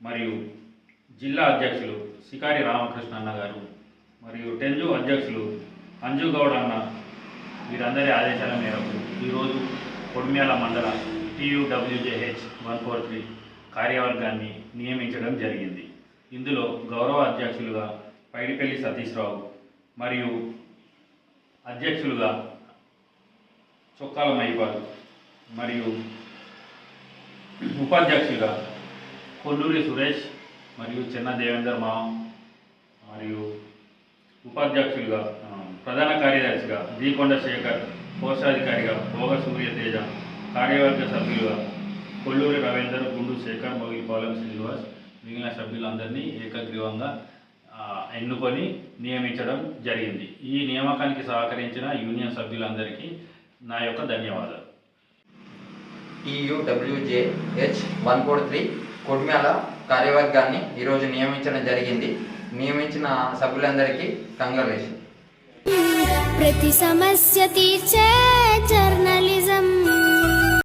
మరియు జిల్లా అధ్యక్షులు సికారి రామకృష్ణ అన్న గారు మరియు టెంజు అధ్యక్షులు అంజు గౌడ్ అన్న వీరందరి ఆదేశాల మేరకు ఈరోజు కొడిమ్యాల మండల TUWJH 143 కార్యవర్గాన్ని నియమించడం జరిగింది. ఇందులో గౌరవ అధ్యక్షులుగా పైడిపల్లి సతీష్రావు మరియు అధ్యక్షులుగా చొక్కాల మైపాల్ మరియు ఉపాధ్యక్షులుగా కొల్లూరి సురేష్ మరియు చెన్న దేవేందర్ మావ మరియు ఉపాధ్యక్షులుగా ప్రధాన కార్యదర్శిగా దీకొండ శేఖర్, కోశాధికారిగా భోగ సూర్యతేజ, కార్యవర్గ సభ్యులుగా కొల్లూరి రవీందర్, గుండు శేఖర్, మొగిలిపాలెం శ్రీనివాస్, మిగిలిన సభ్యులందరినీ ఏకగ్రీవంగా ఎన్నుకొని నియమించడం జరిగింది. ఈ నియామకానికి సహకరించిన యూనియన్ సభ్యులందరికీ నా యొక్క ధన్యవాదాలు. TUWJH 143 కొడిమ్యాల కార్యవర్గాన్ని ఈరోజు నియమించడం జరిగింది. నియమించిన సభ్యులందరికీ కంగ్రాచులేషన్. ప్రతి సమస్య తీర్చే జర్నలిజం